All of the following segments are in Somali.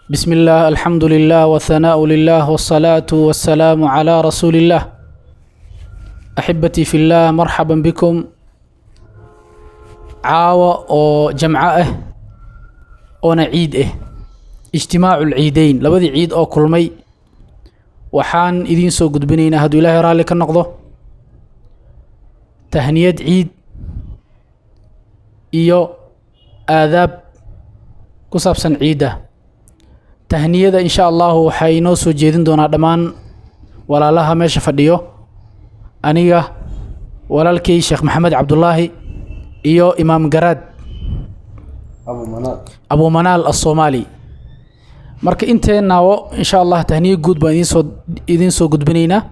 بسم الله الحمد لله والثناء لله والصلاة والسلام على رسول الله. أحبتي في الله، مرحبا بكم. عاوة أو جمعة أو عيد اجتماع العيدين، لبدي عيد أو كلمي وحان إذين سو قد بنينا هدو إلهي رالك النقضة تهنية عيد إيو آذاب كسابسا عيدة. tahniyada insha allahu waxay inoo soo jeedin doonaa dhammaan walaalaha meesha fadhiyo, aniga walaalkay sheekh maxamed cabdulaahi iyo imaam garaad abu manaal as-soomaali. marka inteenaawo insha allah tahniyo guud baan idiin soo gudbinaynaa.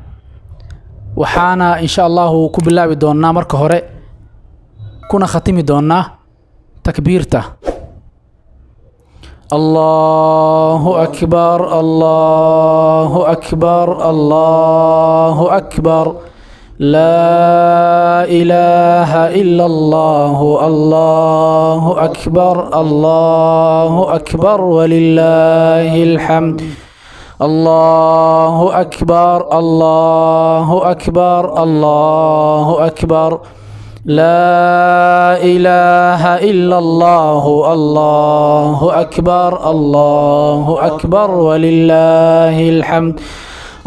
waxaana insha allahu ku bilaabi doonaa marka hore kuna khatimi doonaa takbiirta. الله أكبر الله أكبر الله أكبر لا إله إلا الله الله أكبر الله أكبر ولله الحمد. الله أكبر الله أكبر الله أكبر لا إله إلا الله الله أكبر الله أكبر ولله الحمد.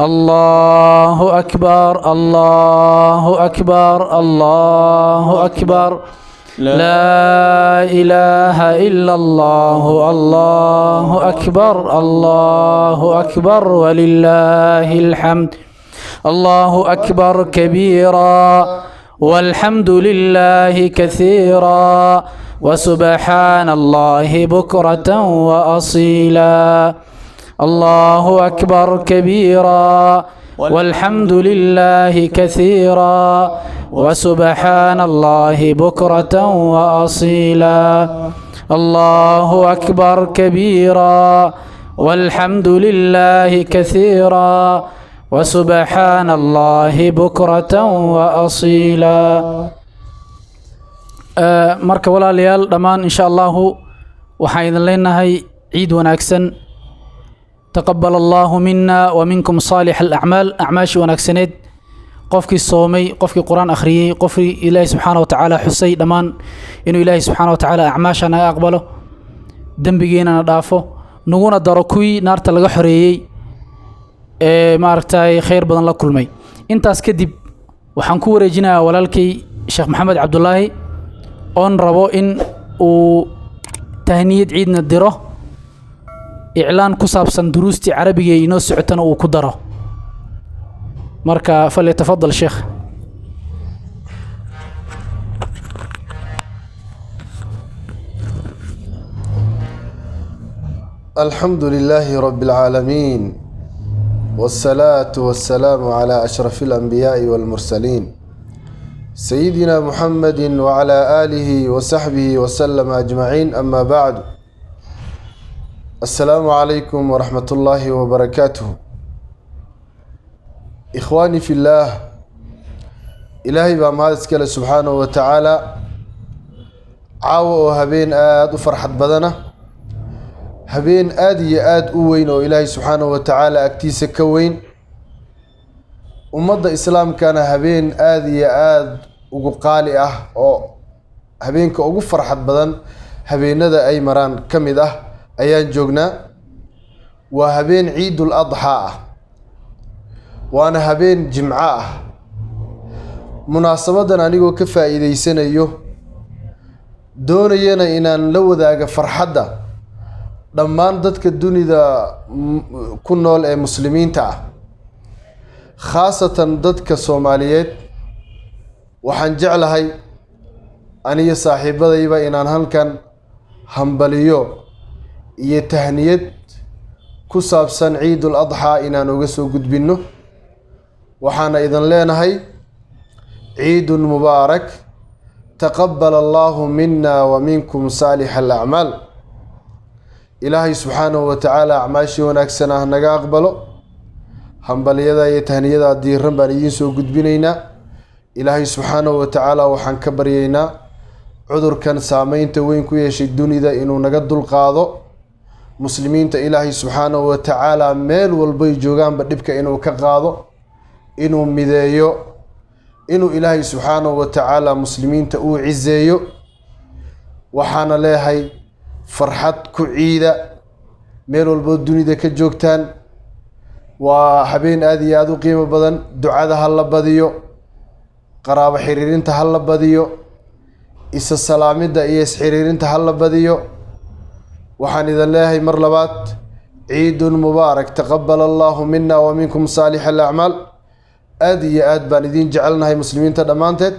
الله أكبر الله أكبر الله أكبر لا إله إلا الله الله أكبر الله أكبر ولله الحمد. الله أكبر كبيرا والحمد لله كثيرا وسبحان الله بكرة وأصيلا. الله أكبر كبيرا والحمد لله كثيرا وسبحان الله بكرة وأصيلا. الله أكبر كبيرا والحمد لله كثيرا وسبحان الله بكرة وأصيلا. marka walaalayaal dhammaan insha allahu waxaan idin leenahay ciid wanaagsan. taqabbal allahu mina wa minkum saalix alacmaal. acmaashii wanaagsaneed, qofkii soomay, qofkii qur-aan akhriyey, qofkii ilaahi subxaana wa tacaala xusay, dhammaan inuu ilaahi subxaana wa tacaala acmaasha naga aqbalo, dembigeennana dhaafo, naguna daro kuwii naarta laga xoreeyey maaragtay khayr badan la kulmay. intaas kadib waxaan ku wareejinayaa walaalkay sheekh maxamed cabdulaahi oon rabo in uu tahniyad ciidna diro, iclaan ku saabsan duruustii carabiga ee inoo socotana uu ku daro. marka falyatafadal sheekh. الحمد لله رب العالمين والصلاة والسلام على أشرف الأنبياء والمرسلين سيدنا محمد وعلى آله وصحبه وسلم أجمعين. أما بعد، السلام عليكم ورحمة الله وبركاته. إخواني في الله، إلهي بأمهاتك سبحانه وتعالى عاو هبين آد وفرحة بدنه، habeen aada iyo aada u weyn oo ilaahay subxaanahu wa tacaala agtiisa ka weyn. ummadda islaamkana habeen aada iyo aada ugu qaali ah oo habeenka ugu farxad badan habeenada ay maraan ka mid ah ayaan joognaa. waa habeen ciidul adxaa ah, waana habeen jimco ah. munaasabadan anigoo ka faa'iideysanayo, doonayana inaan la wadaaga farxadda dhammaan dadka dunida ku nool ee muslimiinta ah, khaasatan dadka Soomaaliyeed. waxaan jeclahay aniga saaxiibadayba inaan halkan hambaliyo iyo tahniyad ku saabsan ciidul adxaa inaan uga soo gudbinno. waxaana idin leenahay ciidun mubaarak, taqabbal allahu mina wa minkum saalix alacmaal. ilaahay subxaanahu wa tacaala acmaashii wanaagsan ah naga aqbalo. hambaliyada iyo tahniyada diiran baan idiin soo gudbinaynaa. ilaahay subxaanahu wa tacaala waxaan ka baryaynaa cudurkan saameynta weyn ku yeeshay dunida inuu naga dulqaado, muslimiinta ilaahay subxaanahu wa tacaala meel walbay joogaanba dhibka inuu ka qaado, inuu mideeyo, inuu ilaahay subxaanahu wa tacaala muslimiinta uu cizeeyo. waxaana leeyahay farxad ku ciida meel walboo dunida ka joogtaan. waa habeen aada iyo aada u qiimo badan. ducada ha la badiyo, qaraabo xiriirinta ha la badiyo, isa salaamidda iyo isxiriirinta ha la badiyo. waxaan idin leeyahay mar labaad ciidun mubaarak, taqabal allahu mina wa minkum saalix alacmaal. aada iyo aad baan idin jecelnahay muslimiinta dhammaanteed.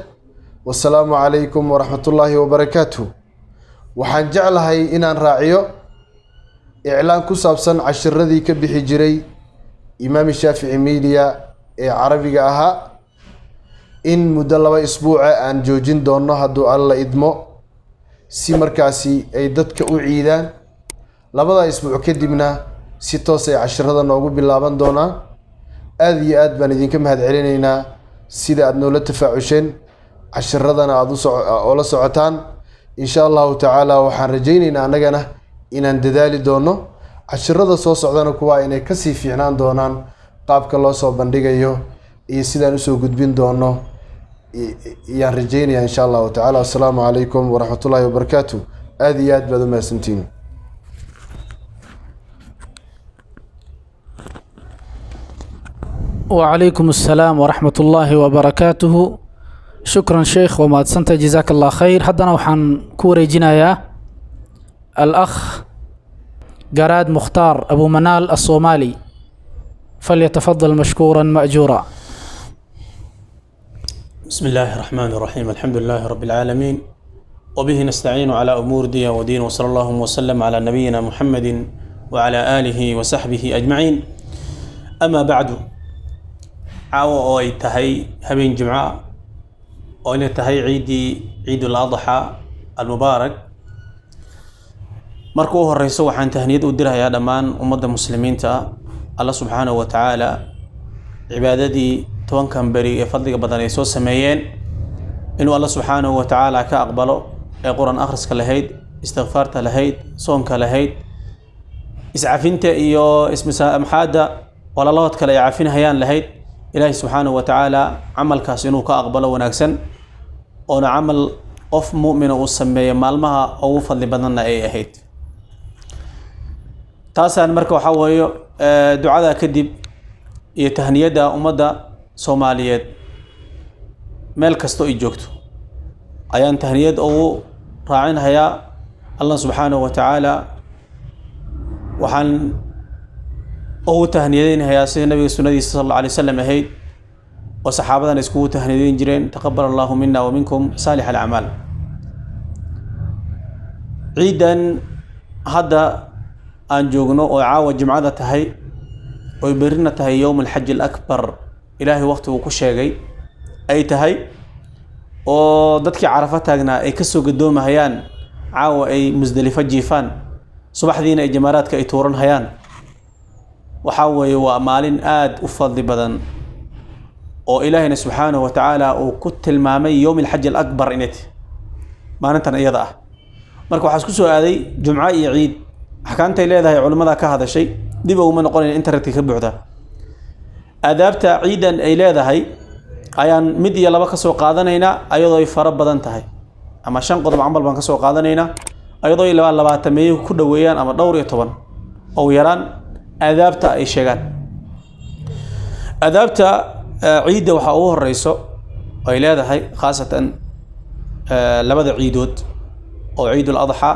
wasalaamu calaykum waraxmatullaahi wabarakaatuh. waxaan jeclahay inaan raaciyo iclaan ku saabsan cashiradii ka bixi jiray imaam shaafici media ee carabiga ahaa, in muddo 2 isbuuca aan joojin doono hadduu alla idmo, si markaasi ay dadka u ciidaan. 2 isbuuc kadibna si toos ay cashirada noogu bilaaban doonaan. aada iyo aad baan idinka mahad celinaynaa sida aada noola tafaacusheen, cashiradana aada oola socotaan. insha allahu tacaala waxaan rajaynaynaa annagana inaan dadaali doono, cashirada soo socdana kuwaa inay kasii fiicnaan doonaan qaabka loo soo bandhigayo iyo sidaan usoo gudbin doono ayaan rajaynayaa insha allahu tacaala. assalaamu calaykum waraxmatullaahi wabarakaatu. aada iyo aad baad u mahadsantihiin. وعليكم السلام ورحمة الله وبركاته. شكرا شيخ وما أتسنت، جزاك الله خير. حدنا وحن كوري جنايا الأخ جراد مختار أبو منال الصومالي، فليتفضل مشكورا مأجورا. بسم الله الرحمن الرحيم. الحمد لله رب العالمين، وبه نستعين على أمور دين ودين، وصلى الله وسلم على نبينا محمد وعلى آله وصحبه أجمعين. أما بعد، caawo oo ay tahay habeen jimca oo inay tahay ciidul adha almubaarak, marka u horeyso waxaan tahniyad u dirayaa dhammaan ummadda muslimiinta. alla subxaanahu wa tacaala cibaadadii 10kan beri ee fadliga badan ay soo sameeyeen inuu alla subxaanahu wa tacaala ka aqbalo, ee quraan akhriska lahayd, istikfaarta lahayd, soonka lahayd, iscafinta iyo ismaxaada walaalahood kale ay cafinayaan lahayd. ilaahay subxaanahu wa tacaala camalkaas inuu ka aqbalo wanaagsan, oona camal qof mu'mina uu sameeyo maalmaha ugu fadli badanna ay ahayd. taasaan marka waxaa weeyo ducada kadib iyo tahniyadda ummadda Soomaaliyeed meel kasto ay joogto ayaan tahniyad ugu raacinayaa Allah subxaanahu wa tacaala. waxaan ugu tahniyadeynayaa sida nabiga sunnadiisa sallallahu alayhi wasallam ahayd oo saxaabadan iskugu tahniyadeyn jireen, taqabbal allahu minna wa minkum saalix alacmaal. ciidan hadda aan joogno oo caawa jimcada tahay oo berrina tahay yowm alxaj alakbar, ilaahay waqtigu ku sheegay ay tahay, oo dadkii carafa taagnaa ay kasoo gadoomahayaan, caawa ay musdalifo jiifaan, subaxdiina ay jamaaraadka ay tuuran hayaan. waxaa weeye waa maalin aada u fadli badan oo ilaahayna subxaanahu wa tacaala uu ku tilmaamay yowm alxaj alakbar inay tahay maalintan iyada ah. marka waxaa isku soo aaday jumco iyo ciid, axkaamtay leedahay culimmada ka hadashay, dib uguma noqonayn internetka ka buuxda. aadaabta ciidan ay leedahay ayaan mid iyo laba ka soo qaadanaynaa, ayadoo ay fara badan tahay, ama 5 qodob camal baan ka soo qaadanaynaa, ayadoo ay 20 meeyo ku dhaweeyaan ama dhowr iyo 10 oo yaraan aadaabta ay sheegaan. aadaabta ciidda waxaa ugu horeyso ay leedahay khaasatan labada ciidood oo ciidul adha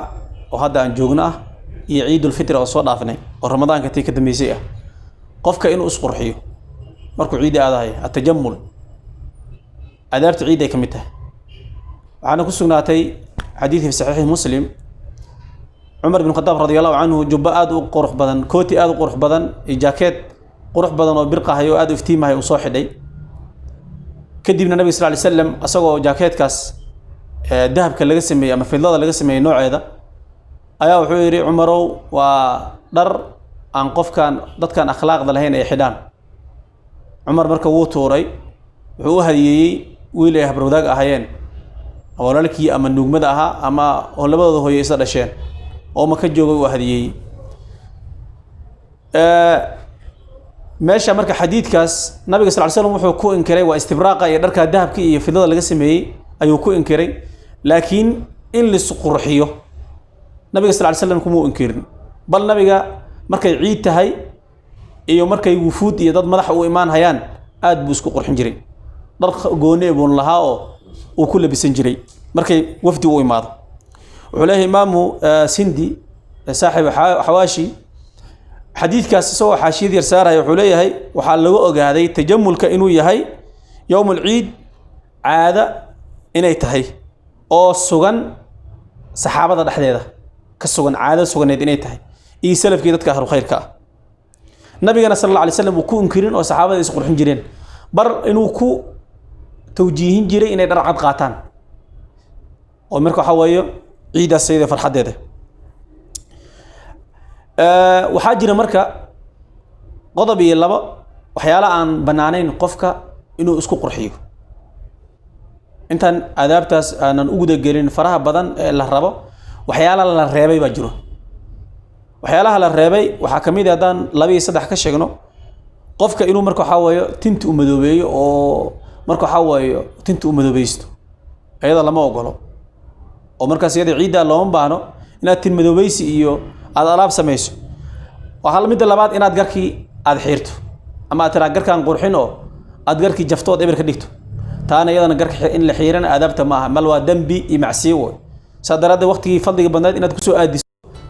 oo hadda aan joogno ah iyo ciidul fitr oo soo dhaafnay oo ramadaanka tii ka dambeysay ah. qofka inuu isqurxiyo markuu ciid aadahay atajammul aadaabta ciid ay kamid tahay. waxaana ku sugnaatay xadiithii fi saxiix muslim, عمر بن الخطاب رضي الله عنه جباء قرح بدن، كوتي قرح بدن، جاكيت قرح بدن وبرقة هيو افتيمة هيو صاحدي. كدبنا النبي صلى الله عليه وسلم أسوأ جاكيت كاس ذهب كان لقسمي أما في اللحظة لقسمي نوع هذا أيا وحيري عمره ودر عن قف كان ضد كان أخلاق ذا لهين إحدان. عمر مركب وطوري هو هدي ويلي هبروداق أهين أولا لك أما النجمة أها أما هو لبضه هو يصير شيء oo ma ka joogo waa hadiyay. meesha marka xadiidkaas nabiga sal slam wuxuu ku inkiray waa istibraaqa iyo dharka dahabka iyo fidada laga sameeyey ayuu ku inkiray laakiin in la qurxiyo nabiga sal slam kuma inkirin bal nabiga markay ciid tahay iyo markay wufuud iyo dad madax u imaan hayaan aad buu isku qurxin jiray dhar gooni buu lahaa oo uu ku labisan jiray markay wafdi u imaado wuxuu leeyahay imaamu sindi saaxiib xawaashi xadiidkaas isagoo xaashiyad yar saaraya wuxuu leeyahay waxaa lagu ogaaday tajamulka inuu yahay yowm alciid caada inay tahay oo sugan saxaabada dhexdeeda ka sugan caado suganeed inay tahay iyo salafkii dadka ahlu khayrka ah nabigana sal alla alay slam uu ku inkirin oo saxaabada is qurxin jireen bar inuu ku tawjiihin jiray inay dhar cad qaataan oo marka waxaa weeyo ciidaas sayda farxadeeda waxaa jira marka qodob iyo labo waxyaala aan banaanayn qofka inuu isku qurxiyo intaan adaabtaas aanan u guda gelin faraha badan ee la rabo waxyaala la reebay baa jiro waxyaalaha la reebay waxaa ka mid ah haddaan 2 iyo 3 ka sheegno qofka inuu marka waxaa weeyo tinta u madoobeeyo oo marka waxaa weeyo tinta u madoobaysto ayada lama ogolo oo markaas iyada ciidda looma baahno inaad tin madoobaysi iyo aad alaab samayso waxaa mid labaad inaad garkii aad xiirto ama aad tiraa garkaan qurxin oo aad garkii jaftood eber ka dhigto taana iyadana garka in la xiirana aadaabta maaha mal waa dambi iyo macsiyo way sadaraada waqtigii fadliga badnayd inaad ku soo aadiso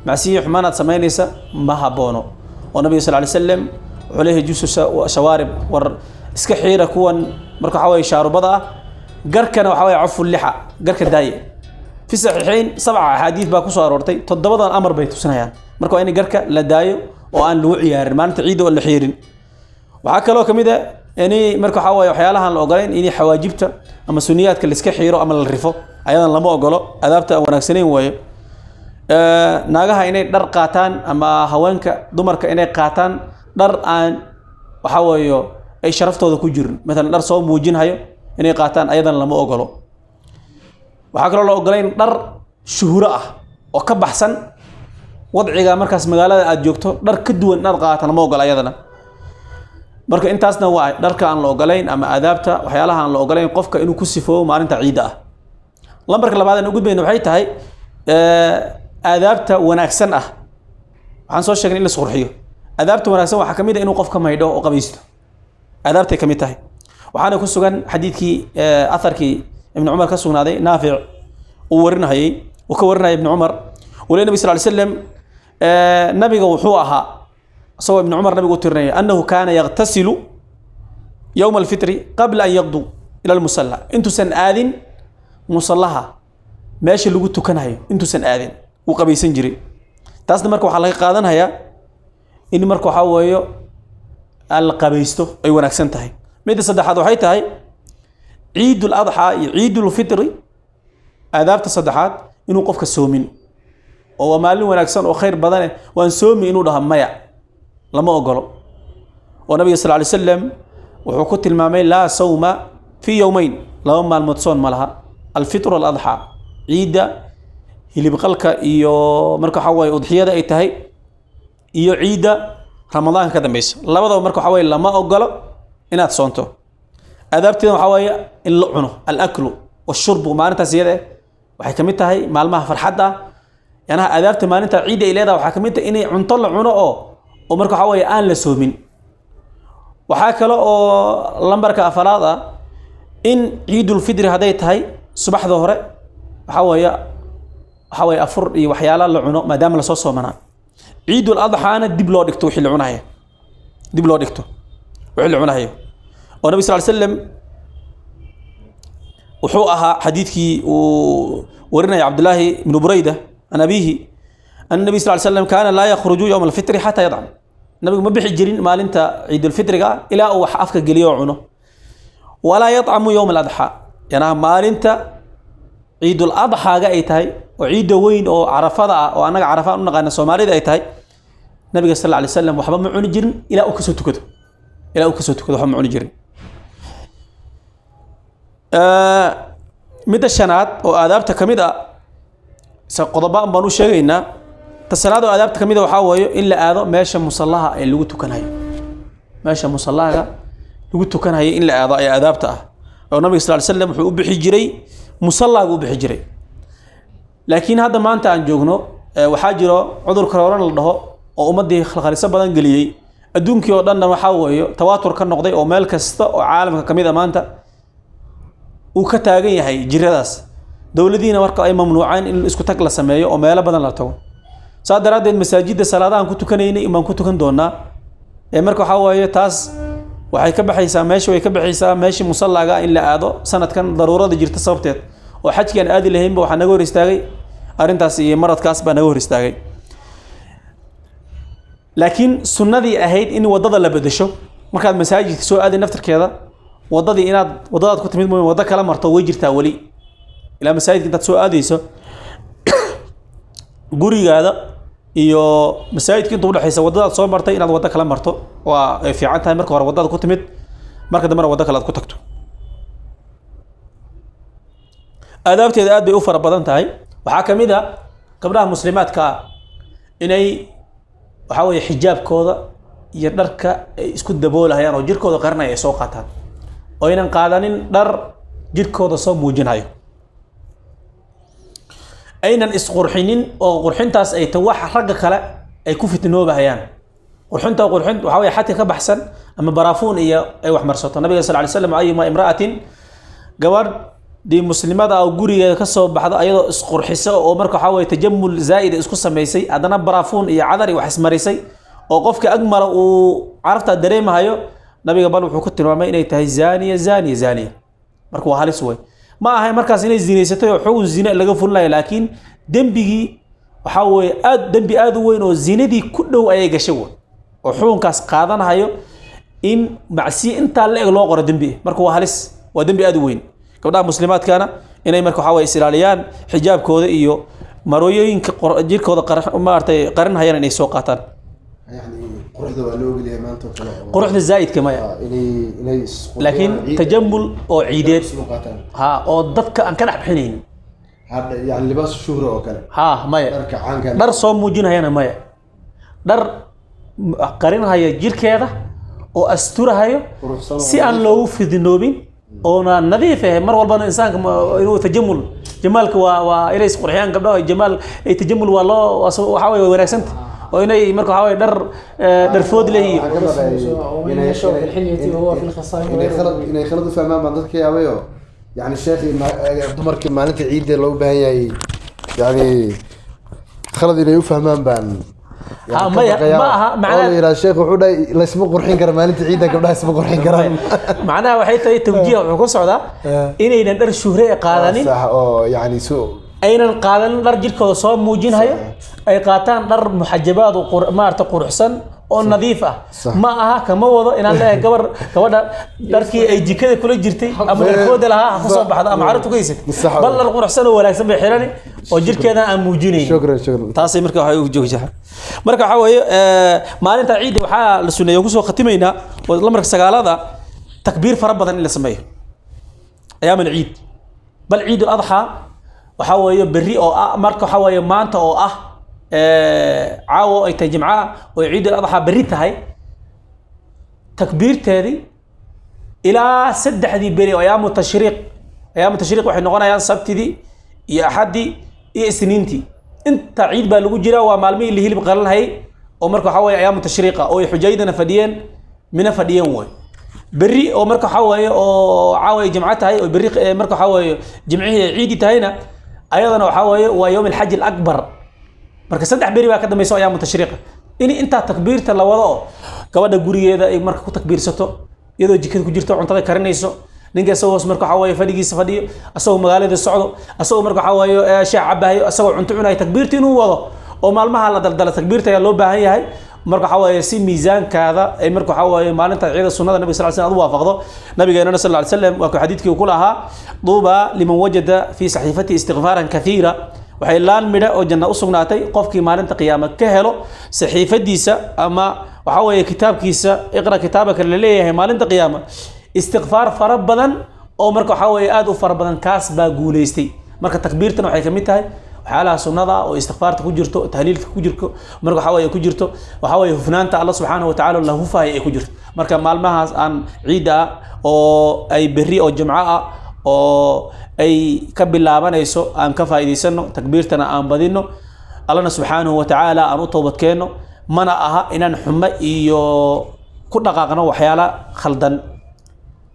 macsiyo xumaan aad samaynaysa ma haboono oo nabiga sallallahu alayhi wasallam wuxuu leeyahay jusu shawarib war iska xiira kuwan marka waxa way shaarubada ah garkana waxa way cafu lixa garka daaye في صحيحين 7 أحاديث باكو صار ورتي تضبطان أمر بيتو سنيان مركو إني جركة لا دايو وأن لو عيار ما أنت عيد ولا حيرين وحكى له كميدا يعني مركو حواي وحيالها الأوجرين إني حواجبته أما سنيات كالسك حيرو أما الرفو أيضا لما أقوله أذابته ونكسنين ويا ناجها إني در قاتان أما هوانك دمرك إني قاتان در أن وحوايو أي شرفته ذو كجر مثلا در صوم موجين هايو إني قاتان أيضا لما أقوله waxaa kaloo la ogolayn dhar shuhuro ah oo ka baxsan wadciga markaas magaalada aad joogto dhar ka duwan inaad qaadato lama ogola ayadana marka intaasna waa dharka aan la ogolayn ama aadaabta waxyaalaha aan la ogolayn qofka inuu ku sifoobo maalinta ciidda ah lambarka labaad aan ugu gudbayno waxay tahay aadaabta wanaagsan ah waxaan soo sheegnay in la isqurxiyo aadaabta wanaagsan waxaa kamid ah inuu qofka maydho oo qabaysto aadaabtay kamid tahay waxaana ku sugan xadiidkii atharkii ابن عمر كسونا هذا نافع وورنا هي وكورنا ابن عمر ولي النبي صلى الله عليه وسلم نبي وحوها سوى ابن عمر نبي قترني أنه كان يغتسل يوم الفطر قبل أن يغدو إلى المصلى أنتو سن آذن مصلها ماشي اللي قلتو كان هي أنتو سن آذن وقبي سنجري تاسد مركو حلقة قادن هيا إن مركو حوايو القبيستو أي ونكسنت هي ميدا صدح هذا حيت هي عيد الأضحى عيد الفطر آداب تصدحات إنه قفك السومين أو مال ونكسن وخير بدنه وأن سومي إنه ده ميع لما أقوله والنبي صلى الله عليه وسلم وحكوت المامين لا صوم في يومين لما المتصون مالها الفطر والأضحى عيد اللي بقلك إيو مركو حواي أضحية ده إتهي إيو عيد رمضان كذا ميس لا بدو مركو حواي لما أقوله إنها تصونته أدابتنا وحواي اللعنة الأكل والشرب ما أنت زيادة وحكمتها هي معلمها فرحتها يعني أدابت ما أنت عيد إلى هذا وحكمتها إني عنطل عنة ومركو حواي آن لسومين وحكى له لمبرك أفرادا إن عيد الفطر هديت هاي صباح ظهر حواي أفر وحيالا العنة ما دام لصوص ومنا عيد الأضحى أنا دبلو دكتو حل العنة هي دبلو دكتو وحل العنة هي والنبي صلى الله عليه وسلم وحوءها حديثكي ورنا يا عبد الله بن بريدة عن أبيه أن النبي صلى الله عليه وسلم كان لا يخرج يوم الفطر حتى يطعم النبي ما بيحي جرين مال انت عيد الفطر إلى أو حافك قليوعنه ولا يطعم يوم الأضحى يعني مال انت عيد الأضحى جايتهاي وعيد وين أو عرفة أو أنا عرفة أن غانا سومالي جايتهاي النبي صلى الله عليه وسلم وحبا معون جرين إلى أكسوت كده إلى أكسوت كده وحبا معون جرين مدى الشنات وآدابتا كمدى سقضباء بانو شاقينا tasalaado adaabta kamid waxa weeyo in la aado meesha musallaha ee lagu tukanayo meesha musallaha lagu tukanayo in la aado ay adaabta ah oo nabiga sallallahu alayhi wasallam wuxuu u bixi jiray musallaha u bixi jiray laakiin hadda maanta aan joogno waxaa jiro cudur corona la dhaho oo ummadii khalkhaliso badan galiyay adduunkii oo dhan waxa weeyo tawaatur ka noqday oo meel kasta oo caalamka kamid ah maanta uu ka taagan yahay jiradaas dawladiina marka ay mamnuucaan in isku tag la sameeyo oo meelo badan la tago saadaradeed masaajidda salaadahan ku tukanaynay imaan ku tukan doonaa marka waxa weeyo taas waxay ka baxaysaa meesha way ka baxaysaa meeshii musallaga in la aado sanadkan daruurada jirta sababteed oo xajkii aan aadi lahaynba waxaa naga hor istaagay arrintaas iyo maradkaas baa naga hor istaagay laakiin sunnadii ahayd in wadada la bedesho markaad masaajidka soo aadi naftarkeeda wadadii inaad wadadaad ku timid mooyee wada kala marto way jirtaa wali ilaa masaajidka intaad soo aadayso gurigaada iyo masaajidka inta u dhaxaysa wadadaad soo martay inaad wada kala marto waa ay fiican tahay marka hore wadada ku timid marka dambena wada kale aad ku tagto adaabteeda aad bay u fara badan tahay waxaa kamid ah gabdhaha muslimaadka inay waxa weeye xijaabkooda iyo dharka ay isku daboolahayaan oo jirkooda qarinaya ay soo qaataan oo aynan qaadanin dhar jirkooda soo muujinayo aynan isqurxinin oo qurxintaas ay tahay wax ragga kale ay ku fitnoobahayaan qurxinta waxa weeye xadka ka baxsan ama baraafuun iyo ay wax marsato nabiga sallallahu alayhi wasallam ayuma imra'atin gabadh dii muslimada oo gurigeeda ka soo baxda ayadoo isqurxisa oo marka waxa weeye tajammul zaa'id isku sameysay adana baraafuun iyo cadar iyo wax ismarisay oo qofka agmara uu carafta dareemayo nabiga bal wuxuu ku tilmaamay inay tahay zaaniya marka waa halis way ma ahay markaas inay zinaysatay oo xugun zina laga fulinayo laakiin dambigii waxa weeye dambi aad u weyn oo zinadii ku dhow ayay gashay oo xukunkaas qaadanayo in macsi inta la eg loo qoro dambi marka waa halis waa dambi aad u weyn gabdhaha muslimaadkana inay marka waxa weeye ilaaliyaan xijaabkooda iyo marooyinka jirkooda maartay qarinayaan inay soo qaataan quruxda waa loo ogolyahay maanta kale quruxda zaa'idka maya inay laakiin tajammul oo ciideed ha oo dadka aan ka dhaxbixinayn hadda yani libaas shuhra oo kale ha maya dharka caanka dhar soo muujinayana maya dhar qarinaya jirkeeda oo asturahayo si aan loogu fidinoobin oona nadiif ah mar walbana insaanka inuu tajammul jamaalka waa inay isqurxiyaan gabdhaha jamaal ay tajammul waa loo waxa weeye wanaagsanta oo inay marka waxa weeye dhar food leeyihiin inay khalad u fahmaan baan dadka yaabayo yani sheekhi dumarkii maalinta ciidda loo baahan yahay yani khalad inay u fahmaan baan ما معناها الشيخ وحده لسمو قرحين كرا مالنت عيدا قبلها اسمو قرحين كرا معناها waxay tahay tawjiih wuxuu ku socdaa inaynan dhar shuhre qaadanin صح oo yani soo aynan qaadanin dhar jirkooda soo muujinayo ay qaataan dhar muxajabaad oo maarta quruxsan oo nadiif ah ma aha kama wado inaan leeyahay gabadha dharkii ay jikada kula jirtay ama dharkooda lahaa ka soo baxda ama carabtu ka haysatay bal dhar quruxsan oo wanaagsan bay xirani oo jirkeeda aan muujinayn shukran taasay marka waxay u joogtaa marka waxa weeye maalinta ciid waxaa la suneeyo ku soo khatimayna oo marka sagaalada takbiir fara badan in la sameeyo ayaam ciid bal ciid al-adha waxa weeye berri oo marka waxa weeye maanta oo ah caawo ay tahay jimcaha oo ciid al-adha berri tahay takbiirteedii ilaa saddexdii beri oo ayaamu tashriiq waxay noqonayaan sabtidii iyo axadii iyo isniintii inta ciid baa lagu jiraa waa maalmihii la hilib qalanayay oo marka waxa weeye ayaamu tashriiqa oo ay xujaydana fadhiyeen mina fadhiyeen way berri oo marka waxa weeye oo caawa ay jimco tahay oo berri marka waxa weeye jimcihii ciidi tahayna ayadana waxa weeye waa yawm al-hajj al-akbar marka saddex beri baa ka dambayso ayaamu tashriiqa in inta takbiirta la wado gabadha gurigeeda ay marka ku takbiirsato iyadoo jikada ku jirto cuntada karinayso ninka asagoo marka waxa weeye fadhigiisa fadhiyo asagoo magaalada socdo asagoo marka waxa weeye shaah cabayo asagoo cunto cunay takbiirta inuu wado oo maalmaha la daldala takbiirta ayaa loo baahan yahay marka waxa weeye si miisaankaada ay marka waxa weeye maalinta ciidda sunnada nabiga sallallahu alayhi wasallam waafaqdo nabigeena sallallahu alayhi wasallam waa xadiidkii uu ku lahaa duuba liman wajada fi sahifati istighfaran kathira waxay laan midha oo janna u sugnaatay qofkii maalinta qiyaama ka helo saxiifadiisa ama waxa weeye kitaabkiisa iqra kitaabaka la leeyahay maalinta qiyaama istighfar fara badan oo marka waxa weeye aad u fara badan kaas baa guuleystay marka takbiirtan waxay kamid tahay waxyaalaha sunnada oo istighfaarta ku jirto tahliilka ku jirto marka waxa weeye ku jirto waxa weeye hufnaanta Allah subhanahu wa ta'ala la hufaaya ay ku jirto marka maalmahaas aan ciida oo ay berri oo jumca ah oo ay ka bilaabanayso aan ka faa'iideysano takbiirtana aan badino Allah subhanahu wa ta'ala aan u toobad keeno mana aha inaan xumo iyo ku dhaqaaqno waxyaala khaldan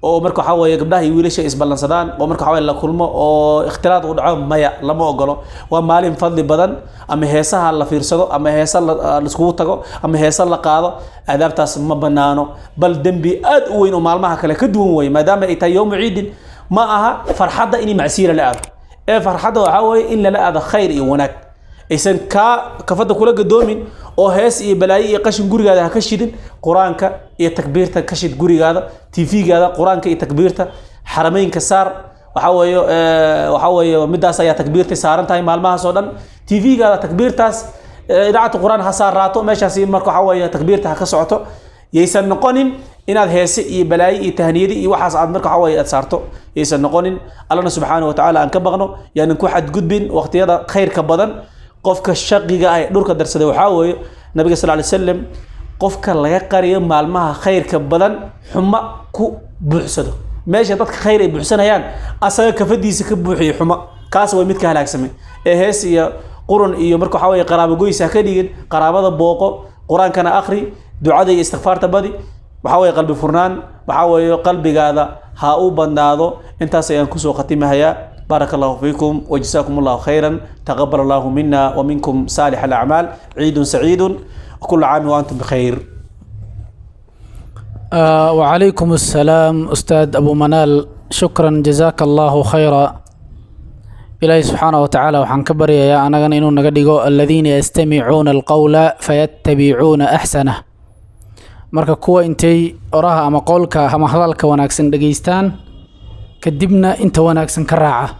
oo marka waxa weeye gabdhaha iyo wiilasha isbalansadaan oo marka waxa weeye la kulmo oo ikhtilaad u dhaco maya lama ogolo waa maalin fadli badan ama heesaha la fiirsado ama heesa la isku tago ama heesa la qaado adaabtaas ma banaano bal dambi aad u weyn oo maalmaha kale ka duwan way maadaama ay tahay yawm ciid ma aha farxada in macsiira la aado ee farxada waxa weeye in la aado khayr iyo wanaag aysan kafada kula gadoomin oo hees iyo balaayo iyo qashin gurigaada ha ka shidin quraanka iyo takbiirta ka shid gurigaada TV-gaada quraanka iyo takbiirta xarameynka saar waxa weeye midaas ayaa takbiirta saaran tahay maalmahaas oo dhan TV-gaada takbiirtaas idaacada quraan ha saaraato meeshaas marka waxa weeye takbiirta ha ka socoto yeysan noqonin inaad heese iyo balaayo iyo tahniyadi iyo waxaas aad marka waxa weeye aad saarto yeysan noqonin Allah subhanahu wa ta'ala aan ka baqno yaan ku xad gudbin waqtiyada khayrka badan qofka shaqiga ay dhulka darsaday waxa weeye nabiga sallallahu alayhi wasallam qofka laga qariyo maalmaha khayrka badan xuma ku buuxsado meesha dadka khayr ay buuxsanayaan asaga kafadiisa ka buuxiyo xuma kaas way mid ka halaagsamay ee hees iyo qurun iyo marka waxa weeye qaraabo goysa ka dhigin qaraabada booqo quraankana akhri ducada iyo istighfaarta badi waxa weeye qalbi furnaan waxa weeye qalbigaada ha u badnaado intaas ayaan ku soo khatimahayaa بارك الله فيكم وجزاكم الله خيرا تقبل الله منا ومنكم صالح الأعمال عيد سعيد وكل عام وأنتم بخير وعليكم السلام أستاذ أبو منال شكرا جزاك الله خيرا إلهي سبحانه وتعالى وحن كبر يا أنا إنه نقدقوا الذين يستمعون القول فيتبعون أحسنه marka kuwa intay oraha ama qolka ama hadalka wanaagsan dhageystaan kadibna inta wanaagsan ka raaca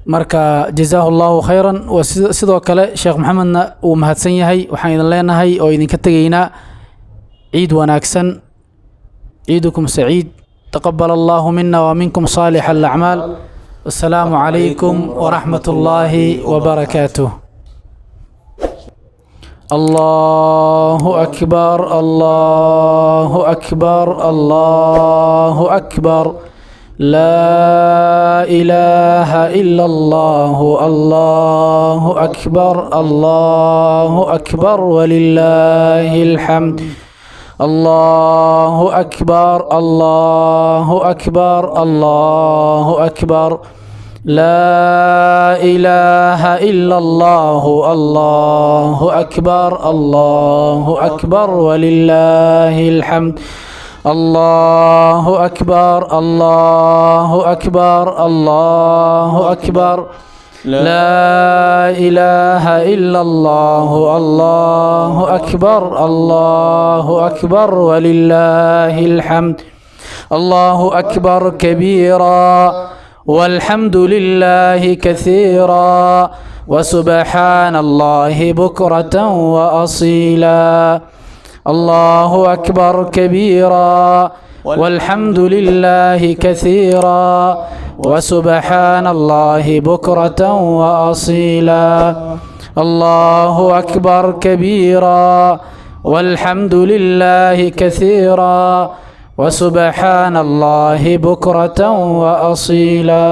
marka jazaahu Allahu khayran wa sidoo kale Sheekh Maxamedna uu mahadsan yahay waxaan idin leenahay oo idinka tageynaa ciid wanaagsan ciidukum saciid taqabbal Allahu minna wa minkum salih al-a'mal wassalamu alaykum wa rahmatullahi wa barakatuh الله أكبر الله أكبر الله أكبر لا إله إلا الله الله أكبر الله أكبر ولله الحمد الله أكبر الله أكبر الله أكبر لا إله إلا الله الله أكبر الله أكبر ولله الحمد الله أكبر الله أكبر الله أكبر لا إله إلا الله الله أكبر الله أكبر ولله الحمد الله أكبر كبيرا والحمد لله كثيرا وسبحان الله بكرة وأصيلا الله أكبر كبيرا والحمد لله كثيرا وسبحان الله بكرة وأصيلا الله أكبر كبيرا والحمد لله كثيرا وسبحان الله بكرة وأصيلا